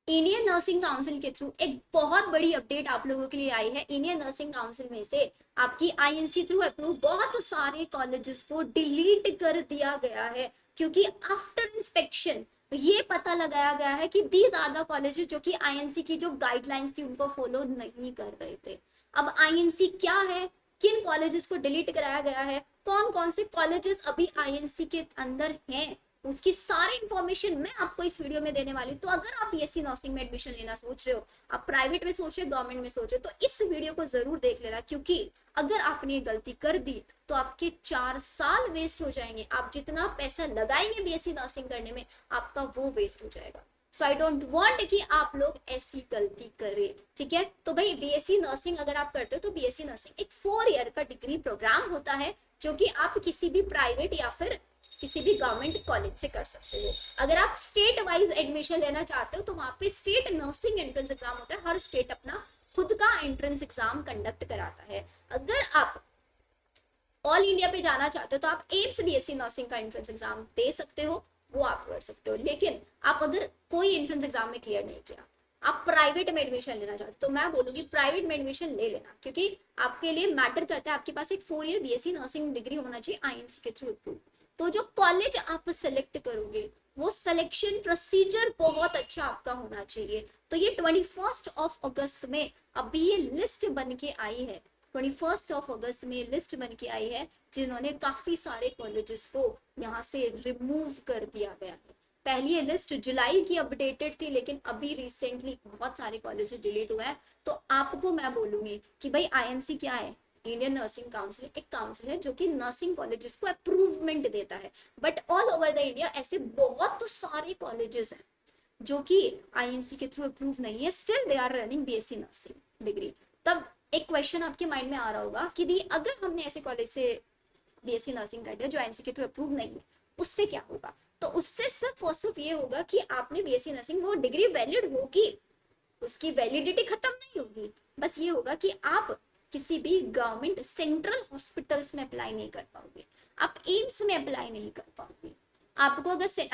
Indian nursing council के through एक बहुत बड़ी अपडेट आप लोगों के लिए आई है। इंडियन नर्सिंग काउंसिल में से आपकी आईएनसी थ्रू अप्रूव बहुत सारे कॉलेजेस को डिलीट कर दिया गया है, क्योंकि आफ्टर इंस्पेक्शन ये पता लगाया गया है कि दीज आर द कॉलेजेस जो कि आईएनसी की जो गाइडलाइंस थी उनको फॉलो नहीं कर रहे थे। अब आईएनसी क्या है, किन कॉलेजेस को डिलीट कराया गया है, कौन कौन से कॉलेजेस अभी आईएनसी के अंदर हैं, उसकी सारी इंफॉर्मेशन मैं आपको इस वीडियो में देने वाली हूँ। तो अगर आप बीएससी नर्सिंग में एडमिशन लेना सोच रहे हो, आप प्राइवेट में सोच रहे हो, गवर्नमेंट में सोच रहे हो, तो इस वीडियो को जरूर देख लेना, क्योंकि अगर आपने ये गलती कर दी तो आपके 4 साल वेस्ट हो जाएंगे। आप जितना पैसा लगाएंगे बीएससी नर्सिंग करने में, आपका वो वेस्ट हो जाएगा। सो आई डोंट वांट कि आप लोग ऐसी गलती करें, ठीक है। तो भाई बीएससी नर्सिंग अगर आप करते हो तो बीएससी नर्सिंग एक 4 ईयर का डिग्री प्रोग्राम होता है, जो कि आप किसी भी प्राइवेट या फिर किसी भी गवर्नमेंट कॉलेज से कर सकते हो। अगर आप स्टेट वाइज एडमिशन लेना चाहते हो तो वहां पे स्टेट नर्सिंग एंट्रेंस एग्जाम होता है। हर स्टेट अपना खुद का एंट्रेंस एग्जाम कंडक्ट कराता है। अगर आप ऑल इंडिया पे जाना चाहते हो तो आप एम्स बीएससी नर्सिंग का एंट्रेंस एग्जाम दे सकते हो, वो आप कर सकते हो। लेकिन आप अगर कोई एंट्रेंस एग्जाम में क्लियर नहीं किया, आप प्राइवेट में एडमिशन लेना चाहते हो, तो मैं बोलूंगी प्राइवेट में एडमिशन ले लेना, क्योंकि आपके लिए मैटर करता है। आपके पास एक 4 ईयर बीएससी नर्सिंग डिग्री होना चाहिए आईएनसी के थ्रू अप्रूव। तो जो कॉलेज आप सेलेक्ट करोगे वो सिलेक्शन प्रोसीजर बहुत अच्छा आपका होना चाहिए। तो ये 21 अगस्त में अभी ये लिस्ट बन के आई है। 21 अगस्त में लिस्ट बन के आई है, जिन्होंने काफी सारे कॉलेजेस को यहाँ से रिमूव कर दिया गया है। पहली लिस्ट जुलाई की अपडेटेड थी, लेकिन अभी रिसेंटली बहुत सारे कॉलेजेस डिलीट हुए हैं। तो आपको मैं बोलूंगी कि भाई आईएनसी क्या है, इंडियन नर्सिंग काउंसिल एक काउंसिल है जो कि नर्सिंग कॉलेजेस को अप्रूवमेंट देता है। But all over the India ऐसे बहुत सारे कॉलेजेस हैं जो कि आईएनसी के थ्रू अप्रूव नहीं है, still they are running BSc nursing degree. तब एक क्वेश्चन आपके माइंड में आ रहा होगा कि दी अगर हमने ऐसे कॉलेज से बीएससी नर्सिंग कर दिया जो आईएनसी के थ्रू अप्रूव नहीं है, उससे क्या होगा। तो उससे सिर्फ और सिर्फ ये होगा कि आपने बीएससी नर्सिंग, वो डिग्री वैलिड होगी, उसकी वैलिडिटी खत्म नहीं होगी। बस ये होगा कि आप किसी भी गवर्नमेंट सेंट्रल हॉस्पिटल्स में अप्लाई नहीं कर पाओगे, आप एम्स में अप्लाई नहीं कर पाओगे। आपको अगर से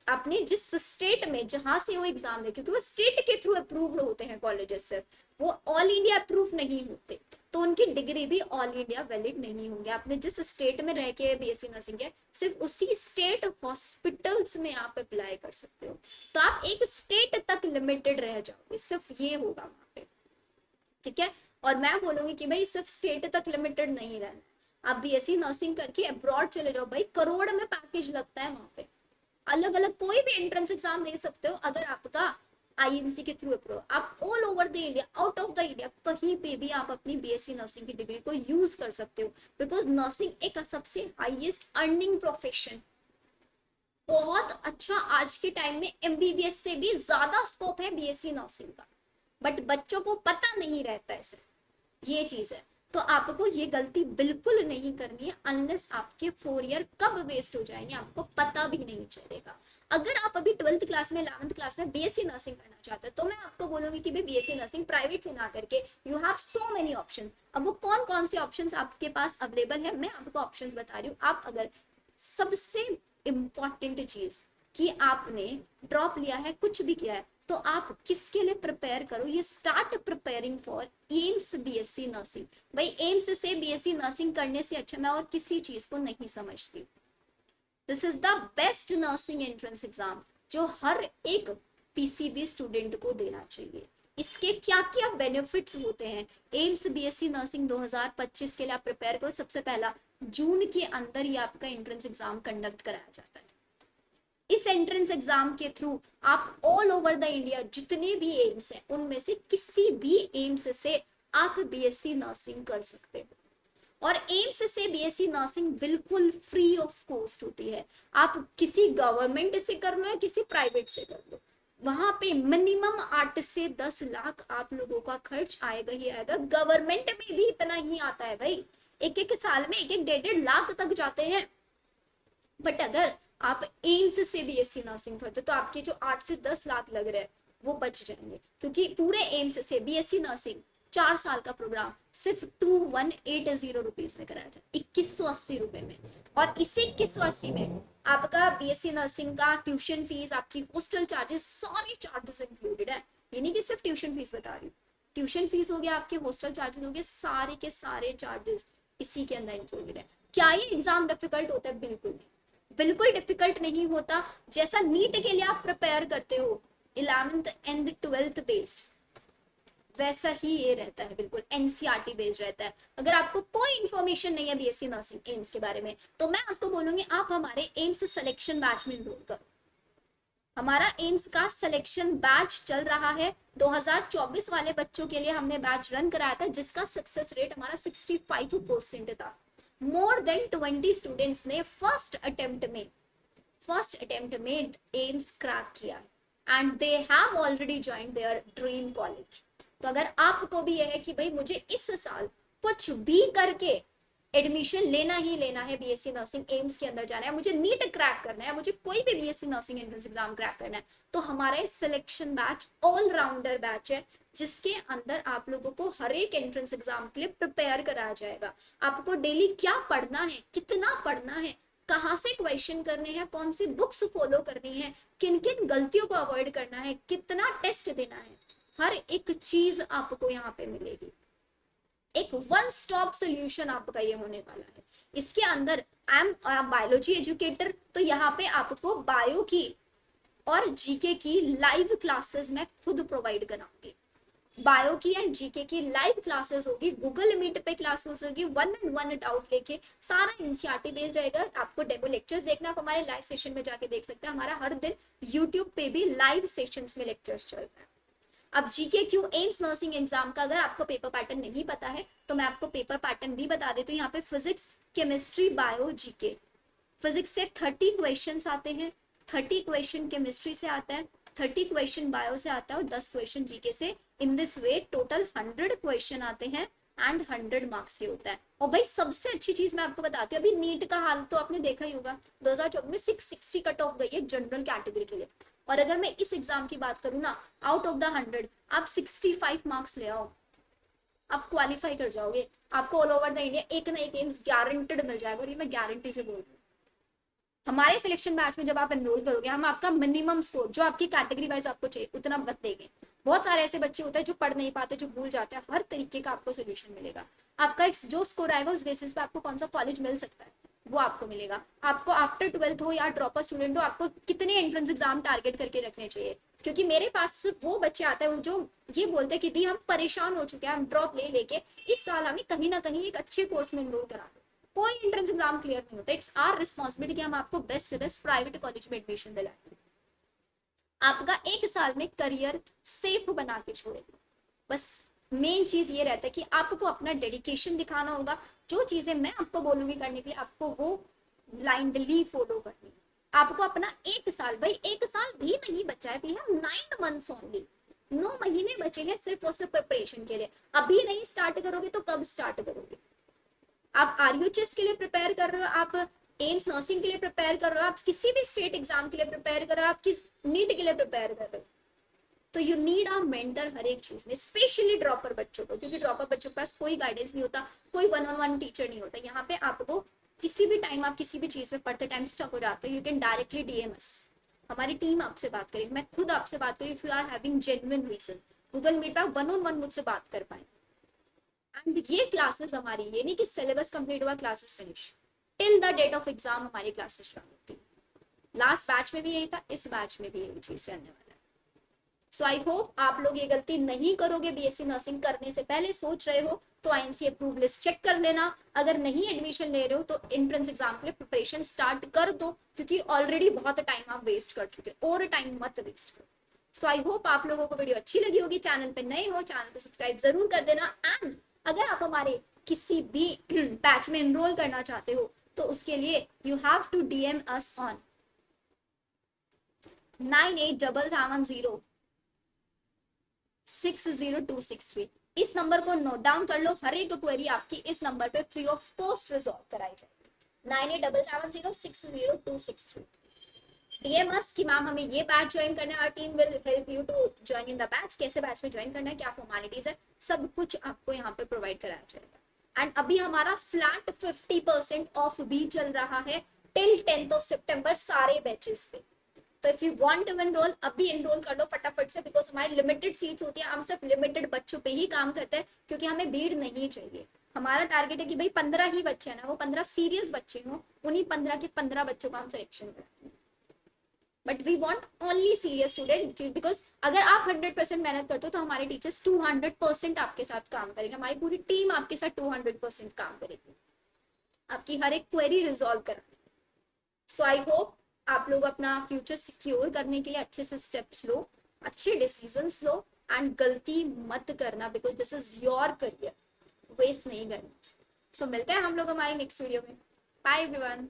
आपने जिस स्टेट में जहां से वो एग्जाम दे, क्योंकि वो स्टेट के थ्रू अप्रूव्ड होते हैं कॉलेजेस से, वो ऑल इंडिया अप्रूव नहीं होते, तो उनकी डिग्री भी ऑल इंडिया वैलिड नहीं होंगे। आपने जिस स्टेट में रह के बीएससी नर्सिंग किया, सिर्फ उसी स्टेट हॉस्पिटल्स में आप अप्लाई कर सकते हो। तो आप एक स्टेट तक लिमिटेड रह जाओगे, सिर्फ ये होगा वहां पे, ठीक है। और मैं बोलूंगी कि भाई सिर्फ स्टेट तक लिमिटेड नहीं रहना, आप बीएससी नर्सिंग करके अब्रॉड चले जाओ, भाई करोड़ में पैकेज लगता है वहां पे। अलग अलग कोई भी एंट्रेंस एग्जाम दे सकते हो अगर आपका आईएनसी के थ्रू अप्रूव। आप all over the India, out of the India, कहीं पे भी आप अपनी बीएससी नर्सिंग की डिग्री को यूज कर सकते हो, बिकॉज नर्सिंग एक सबसे हाईएस्ट अर्निंग प्रोफेशन, बहुत अच्छा। आज के टाइम में एमबीबीएस से भी ज्यादा स्कोप है बीएससी नर्सिंग का, बट बच्चों को पता नहीं रहता है सिर्फ ये चीज है। तो आपको ये गलती बिल्कुल नहीं करनी है, अनलेस आपके 4 ईयर कब वेस्ट हो जाएंगे आपको पता भी नहीं चलेगा। अगर आप अभी 12th क्लास में 11th क्लास में बीएससी नर्सिंग करना चाहते हो, तो मैं आपको बोलूंगी कि भाई बीएससी नर्सिंग प्राइवेट से ना करके you have so many option. अब वो कौन कौन से ऑप्शन आपके पास अवेलेबल है, मैं आपको ऑप्शन बता रही हूँ। आप अगर सबसे इम्पॉर्टेंट चीज कि आपने ड्रॉप लिया है, कुछ भी किया है, तो आप किसके लिए प्रिपेयर करो, ये start preparing for AIIMS BSc nursing. भाई एम्स से बीएससी नर्सिंग करने से अच्छा मैं और किसी चीज को नहीं समझती। This is the best nursing entrance exam जो हर एक पीसीबी स्टूडेंट को देना चाहिए। इसके क्या क्या बेनिफिट्स होते हैं, एम्स बीएससी नर्सिंग 2025 के लिए आप प्रिपेयर करो। सबसे पहला, जून के अंदर ही आपका एंट्रेंस एग्जाम कंडक्ट कराया जाता है। इस एंट्रेंस एग्जाम के थ्रू आप ऑल ओवर द इंडिया जितने भी एम्स हैं उनमें से किसी भी एम्स से आप बीएससी नर्सिंग कर सकते हो। और एम्स से बीएससी नर्सिंग बिल्कुल फ्री ऑफ कॉस्ट होती है। आप किसी गवर्नमेंट से कर लो या किसी प्राइवेट से कर लो, वहां पे मिनिमम 8 से 10 लाख आप लोगों का खर्च आएगा ही आएगा। गवर्नमेंट में भी इतना ही आता है भाई, एक एक साल में एक एक 1.5 लाख तक जाते हैं। बट अगर आप एम्स से बीएससी नर्सिंग करते हो तो आपके जो 8 से 10 लाख लग रहे हैं वो बच जाएंगे, क्योंकि पूरे एम्स से बीएससी नर्सिंग 4 साल का प्रोग्राम सिर्फ 2180 रुपीज में कराया था, 2180 रुपए में। और इसी 2180 में आपका बीएससी नर्सिंग का ट्यूशन फीस, आपकी हॉस्टल चार्जेस, सारे चार्जेस इंक्लूडेड है। ये नहीं कि सिर्फ ट्यूशन फीस बता रही हूँ, ट्यूशन फीस हो गया, आपके हॉस्टल चार्जेस हो गए, सारे के सारे चार्जेस इसी के अंदर इंक्लूडेड है। क्या ये एग्जाम डिफिकल्ट होता है? बिल्कुल नहीं, बिल्कुल डिफिकल्ट नहीं होता। जैसा नीट के लिए आप प्रिपेयर करते हो 11th एंड 12th बेस्ड, वैसा ही ये रहता है, बिल्कुल एनसीईआरटी बेस्ड रहता है। अगर आपको कोई इन्फॉर्मेशन नहीं है बीएससी नर्सिंग एम्स के बारे में, तो मैं आपको बोलूंगी आप हमारे एम्स सिलेक्शन बैच में एनरोल करो। हमारा एम्स का सिलेक्शन बैच चल रहा है, 2024 वाले बच्चों के लिए हमने बैच रन कराया था, जिसका सक्सेस रेट हमारा 65% था। मोर देन 20 स्टूडेंट्स ने फर्स्ट अटेम्प्ट में एम्स क्रैक किया and they have already join their dream college. तो अगर आपको भी यह है कि भाई मुझे इस साल कुछ भी करके एडमिशन लेना ही लेना है, बीएससी नर्सिंग एम्स के अंदर जाना है, मुझे नीट क्रैक करना है, मुझे कोई भी BSc nursing entrance exam crack करना है, तो हमारा सिलेक्शन बैच ऑलराउंडर बैच है, जिसके अंदर आप लोगों को हर एक एंट्रेंस एग्जाम के लिए प्रिपेयर कराया जाएगा। आपको डेली क्या पढ़ना है, कितना पढ़ना है, कहाँ से क्वेश्चन करने हैं, कौन सी बुक्स फॉलो करनी है, किन किन गलतियों को अवॉइड करना है, कितना टेस्ट देना है, हर एक चीज आपको यहाँ पे मिलेगी। एक वन स्टॉप सोल्यूशन आपका ये होने वाला है। इसके अंदर आई एम बायोलॉजी एजुकेटर, तो यहाँ पे आपको बायो की और जीके की लाइव क्लासेस मैं खुद प्रोवाइड कराऊंगी। बायो की एंड जीके की लाइव क्लासेस होगी, गूगल मीट पे क्लासेस होगी, 1-on-1 डाउट लेके, सारा एनसीईआरटी बेस्ड रहेगा। आपको डेमो लेक्चर्स देखना, आप हमारे लाइव सेशन में जाके देख सकते हैं। हमारा हर दिन यूट्यूब पे भी लाइव सेशंस में लेक्चर्स चल रहा है। अब GK Q AIIMS nursing exam का अगर आपको पेपर पैटर्न नहीं पता है, तो मैं आपको पेपर पैटर्न भी बता देती हूँ। यहाँ पे physics, chemistry, bio, GK. Physics से 30 क्वेश्चन आते हैं, 30 क्वेश्चन केमिस्ट्री से आता है, 30 क्वेश्चन बायो से आता है और 10 क्वेश्चन जीके से। In this way total 100 question आते हैं एंड 100 मार्क्स ये होता है। और भाई सबसे अच्छी चीज मैं आपको बताती हूँ, अभी नीट का हाल तो आपने देखा ही होगा, 2024 में 660 कट ऑफ गई है जनरल कैटेगरी के लिए। और अगर मैं इस एग्जाम की बात करूँ ना, आउट ऑफ द 100 आप 65 मार्क्स ले आओ, आप क्वालिफाई कर जाओगे। आपको ऑल ओवर द इंडिया एक ना एक एम्स गारंटेड मिल जाएगा, और ये मैं गारंटी से बोल रही हूँ। हमारे सिलेक्शन बैच में जब आप एनरोल करोगे, हम आपका मिनिमम स्कोर जो आपकी कैटेगरी वाइज आपको चाहिए उतना मत देंगे। बहुत सारे ऐसे बच्चे होते हैं जो पढ़ नहीं पाते, जो भूल जाते हैं, हर तरीके का आपको सोल्यूशन मिलेगा। आपका जो स्कोर आएगा उस बेसिस पे आपको कौन सा कॉलेज मिल सकता है वो आपको मिलेगा। आपको आफ्टर 12th हो या ड्रॉपर स्टूडेंट हो, आपको कितने एंट्रेंस एग्जाम टारगेट करके रखने चाहिए, क्योंकि मेरे पास वो बच्चे आते हैं जो ये बोलते हैं कि दी हम परेशान हो चुके हैं, हम ड्रॉप ले लेके, इस साल हमें कहीं ना कहीं एक अच्छे कोर्स में एनरोल करा दो। कोई एंट्रेंस एग्जाम क्लियर नहीं होता, इट्स आवर रिस्पॉन्सिबिलिटी कि हम आपको बेस्ट से बेस्ट प्राइवेट कॉलेज में एडमिशन दिलाएं, आपका एक साल में करियर सेफ बना के छोड़ेगा। बस मेन चीज ये रहता है कि आपको अपना डेडिकेशन दिखाना होगा। जो चीजें मैं आपको बोलूंगी करने के लिए, आपको वो ब्लाइंडली फॉलो करनी है। आपको अपना एक साल, भाई एक साल भी नहीं बचा है, भी हम 9 months ओनली, 9 महीने बचे हैं सिर्फ और सिर्फ प्रिपरेशन के लिए। अभी नहीं स्टार्ट करोगे तो कब स्टार्ट करोगे? आप आरयूएचएस के लिए प्रिपेयर कर रहे हो, आप एम्स नर्सिंग के लिए प्रिपेयर कर रहे हो, आप किसी भी स्टेट एग्जाम के लिए प्रिपेयर कर रहे हो, आप किस नीट के लिए प्रिपेयर कर रहे हो, तो यू नीड अ मेंटर हर एक चीज में, स्पेशली ड्रॉपर बच्चों को, क्योंकि ड्रॉपर बच्चों के पास कोई गाइडेंस नहीं होता, कोई 1-on-1 टीचर नहीं होता। यहाँ पे आपको किसी भी टाइम, आप किसी भी चीज में पढ़ते टाइम स्टक हो जाते हो, यू कैन डायरेक्टली डीएम अस, हमारी टीम आपसे बात करेगी, मैं खुद आपसे बात करी, if you are having genuine reason, Google Meet पे 1-on-1 मुझसे बात कर पाए। एंड ये क्लासेस हमारी, ये नहीं कि सिलेबस कंप्लीट हुआ classes finish, till the date of exam हमारी क्लासेस रन होती। लास्ट बैच में भी यही था, इस बैच में भी यही चीज चलने वाला है। सो आई होप आप लोग ये गलती नहीं करोगे। बीएससी नर्सिंग करने से पहले सोच रहे हो तो आईएनसी अप्रूव लिस्ट चेक कर लेना। अगर नहीं एडमिशन ले रहे हो तो एंट्रेंस एग्जाम के लिए प्रिपरेशन स्टार्ट कर दो, क्योंकि ऑलरेडी बहुत टाइम आप वेस्ट कर चुके, और टाइम मत वेस्ट करो। सो आई होप आप लोगों को वीडियो अच्छी लगी होगी। चैनल पे नए हो, चैनल पे सब्सक्राइब जरूर कर देना। एंड अगर आप हमारे किसी भी बैच में एनरोल करना चाहते हो तो उसके लिए you have to DM us on 9877060263। इस नंबर को नोट डाउन कर लो, हर एक क्वेरी आपकी इस नंबर पे फ्री ऑफ कॉस्ट रिजॉल्व कराई जाएगी। 9877060263। डीएम अस कि मैम हमें ये बैच ज्वाइन करना है, our team will help you to join in the batch. कैसे बैच में ज्वाइन करना है, क्या फॉर्मेलिटीज है, सब कुछ आपको यहाँ पे प्रोवाइड कराया जाएगा। एंड अभी हमारा फ्लैट 50% ऑफ भी चल रहा है टिल 10th of September सारे बैचेस पे। तो if you want to enrol, अभी एनरोल कर लो फटाफट से, बिकॉज हमारी लिमिटेड सीट्स होती है, हम सिर्फ लिमिटेड बच्चों पे ही काम करते हैं, क्योंकि हमें भीड़ नहीं चाहिए। हमारा टारगेट है कि भाई 15 ही बच्चे हैं ना, वो 15 सीरियस बच्चे हों, उन्हीं 15 के 15 बच्चों का हम सिलेक्शन करें। But we want only serious student, because अगर आप 100% मेहनत करते हो तो हमारे टीचर्स 200% आपके साथ काम करेंगे, हमारी पूरी टीम आपके साथ 200% काम करेगी, आपकी हर एक क्वेरी रिजॉल्व कर। सो आई होप आप लोग अपना फ्यूचर सिक्योर करने के लिए अच्छे से स्टेप्स लो, अच्छे डिसीजंस लो, एंड गलती मत करना, because this is your career, waste नहीं करना। सो मिलते हैं हम लोग हमारे नेक्स्ट वीडियो में। Bye everyone.